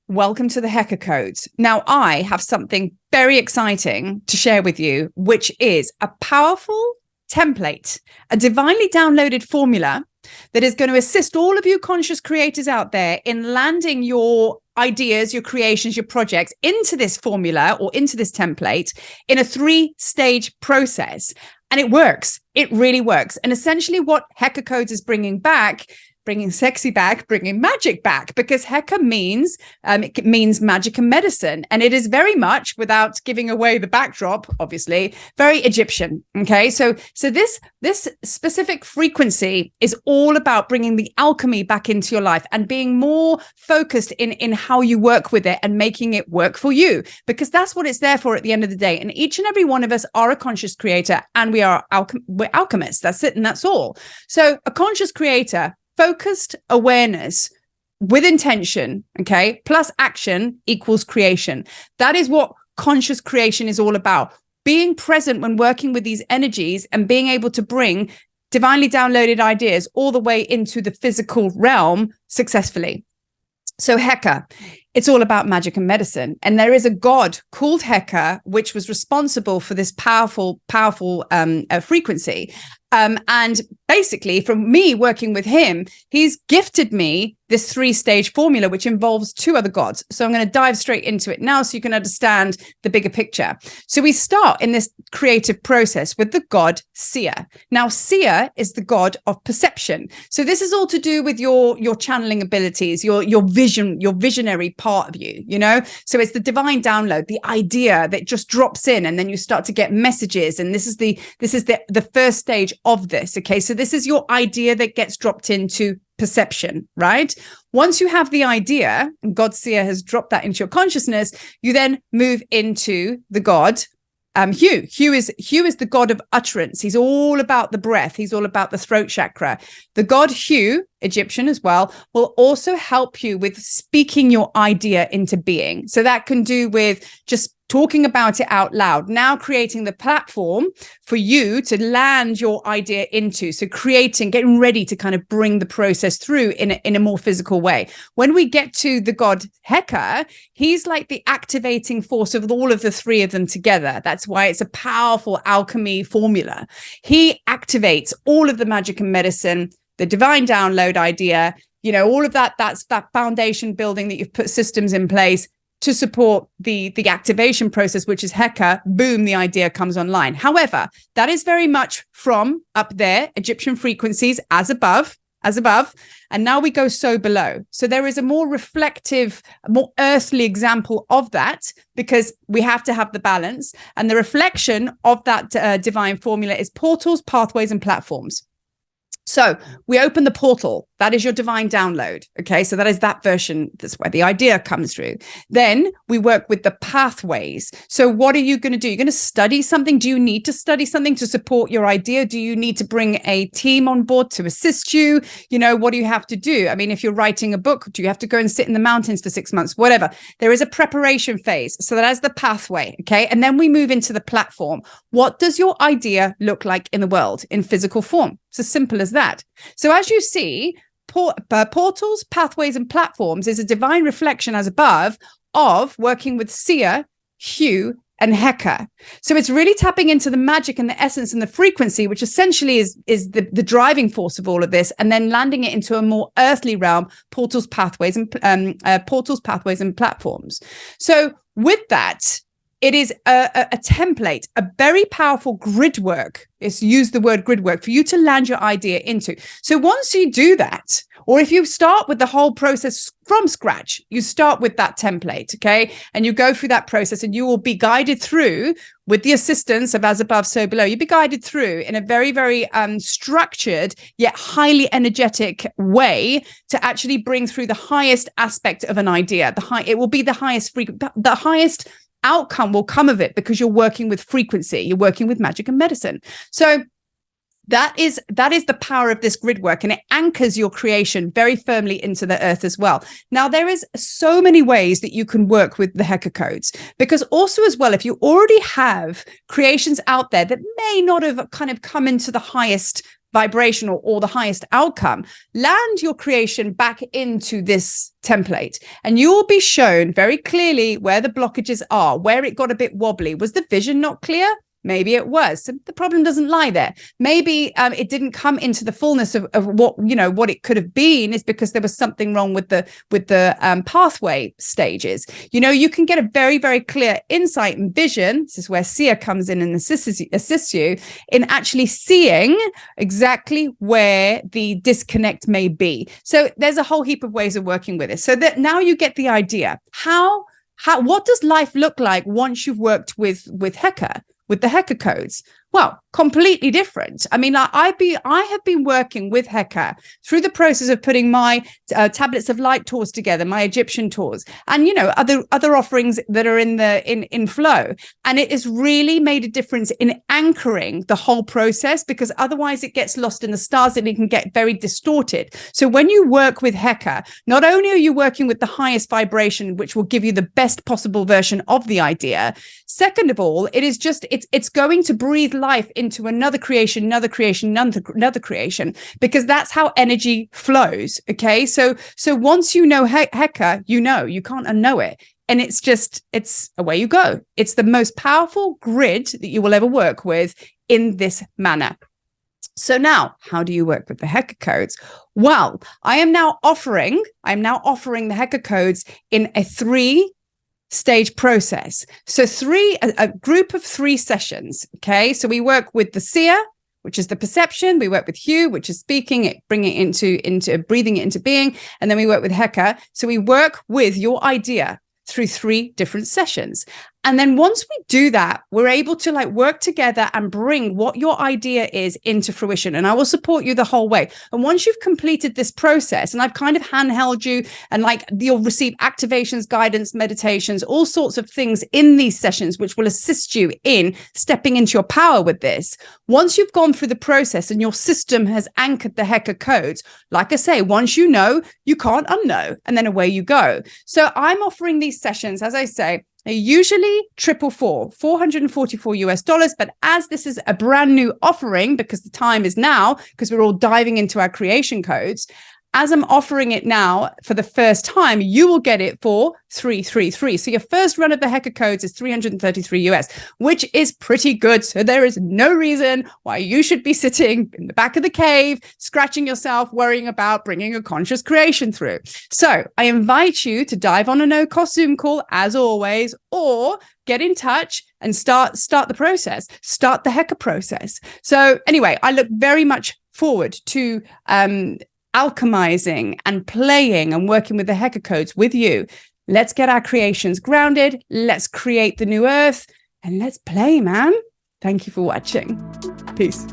Welcome to the Heka Codes. Now, I have something very exciting to share with you, which is a powerful template, a divinely downloaded formula that is going to assist all of you conscious creators out there in landing your ideas, your creations, your projects into this formula or into this template in a 3-stage process. And it works. It really works. And essentially what Heka Codes is bringing sexy back, bringing magic back, because Heka means it means magic and medicine, and it is very much, without giving away the backdrop, obviously, very Egyptian. Okay, so this specific frequency is all about bringing the alchemy back into your life and being more focused in how you work with it and making it work for you, because that's what it's there for at the end of the day. And each and every one of us are a conscious creator, and we're alchemists. That's it, and that's all. So a conscious creator, focused awareness with intention, okay, plus action equals creation. That is what conscious creation is all about. Being present when working with these energies and being able to bring divinely downloaded ideas all the way into the physical realm successfully. So Heka, it's all about magic and medicine. And there is a god called Heka, which was responsible for this powerful frequency. And basically, from me working with him, he's gifted me this 3-stage formula, which involves 2 other gods. So I'm going to dive straight into it now so you can understand the bigger picture. So we start in this creative process with the god Seer. Now, Seer is the god of perception. So this is all to do with your channeling abilities, your vision, your visionary part of you, you know? So it's the divine download, the idea that just drops in, and then you start to get messages. And this is the first stage of this. Okay, so this is your idea that gets dropped into perception, right? Once you have the idea, and God Seer has dropped that into your consciousness, you then move into the god Hu. Hu is the god of utterance. He's all about the breath. He's all about the throat chakra. The god Hu, Egyptian as well, will also help you with speaking your idea into being. So that can do with just talking about it out loud, now creating the platform for you to land your idea into. So getting ready to kind of bring the process through in a more physical way. When we get to the god Heka, he's like the activating force of all of the 3 of them together. That's why it's a powerful alchemy formula. He activates all of the magic and medicine, the divine download idea, you know, all of that. That's that foundation building that you've put systems in place to support the activation process, which is Heka. Boom, the idea comes online. However, that is very much from up there, Egyptian frequencies, as above. And now we go so below. So there is a more reflective, more earthly example of that, because we have to have the balance. And the reflection of that divine formula is portals, pathways, and platforms. So we open the portal. That is your divine download. Okay, so that is that version. That's where the idea comes through. Then we work with the pathways. So what are you going to do? You're going to study something. Do you need to study something to support your idea? Do you need to bring a team on board to assist you? You know, what do you have to do? I mean, if you're writing a book, do you have to go and sit in the mountains for 6 months? Whatever. There is a preparation phase. So that is the pathway. Okay, and then we move into the platform. What does your idea look like in the world in physical form? It's as simple as that. So as you see, portals, pathways, and platforms is a divine reflection as above of working with Seer, Hu, and Heka. So it's really tapping into the magic and the essence and the frequency, which essentially is the driving force of all of this, and then landing it into a more earthly realm, portals, pathways, and platforms. So with that, it is a template, a very powerful grid work. It's used the word grid work for you to land your idea into. So once you do that, or if you start with the whole process from scratch, you start with that template, okay? And you go through that process, and you will be guided through with the assistance of as above, so below. You'll be guided through in a very, very structured yet highly energetic way to actually bring through the highest aspect of an idea. It will be the highest the highest outcome will come of it, because you're working with frequency, you're working with magic and medicine. So that is the power of this grid work, and it anchors your creation very firmly into the earth as well. Now, there is so many ways that you can work with the Heka Codes, because also as well, if you already have creations out there that may not have kind of come into the highest vibration or the highest outcome, land your creation back into this template, and you will be shown very clearly where the blockages are, where it got a bit wobbly. Was the vision not clear? Maybe it was. So the problem doesn't lie there. Maybe it didn't come into the fullness of what, you know, what it could have been, is because there was something wrong with the pathway stages. You know, you can get a very, very clear insight and vision. This is where Sia comes in and assists you in actually seeing exactly where the disconnect may be. So there's a whole heap of ways of working with it. So that now you get the idea. What does life look like once you've worked with Heka? With the Heka Codes? Well, completely different. I mean, I have been working with Heka through the process of putting my tablets of light tours together, my Egyptian tours, and, you know, other offerings that are in flow. And it has really made a difference in anchoring the whole process, because otherwise it gets lost in the stars and it can get very distorted. So when you work with Heka, not only are you working with the highest vibration, which will give you the best possible version of the idea, second of all, it is just, it's going to breathe life into another creation, another creation, because that's how energy flows. Okay. So once you know Heka, you can't unknow it. And it's away you go. It's the most powerful grid that you will ever work with in this manner. So now, how do you work with the Heka Codes? Well, I'm now offering the Heka Codes in a 3-stage process. So a group of 3 sessions. Okay. So we work with the seer, which is the perception. We work with Hugh, which is speaking it, bringing it into breathing it into being. And then we work with Heka. So we work with your idea through 3 different sessions. And then once we do that, we're able to work together and bring what your idea is into fruition. And I will support you the whole way. And once you've completed this process, and I've kind of handheld you, and you'll receive activations, guidance, meditations, all sorts of things in these sessions, which will assist you in stepping into your power with this. Once you've gone through the process and your system has anchored the Heka Codes, like I say, once you know, you can't unknow, and then away you go. So I'm offering these sessions, as I say, usually $444 US, but as this is a brand new offering, because the time is now, because we're all diving into our creation codes, as I'm offering it now for the first time, you will get it for $333. So your first run of the Heka Codes is $333 US, which is pretty good. So there is no reason why you should be sitting in the back of the cave, scratching yourself, worrying about bringing a conscious creation through. So I invite you to dive on a no-cost Zoom call, as always, or get in touch and start the process, start the Heka process. So anyway, I look very much forward to alchemizing and playing and working with the Heka Codes with you. Let's get our creations grounded. Let's create the new earth, and let's play, man. Thank you for watching. Peace.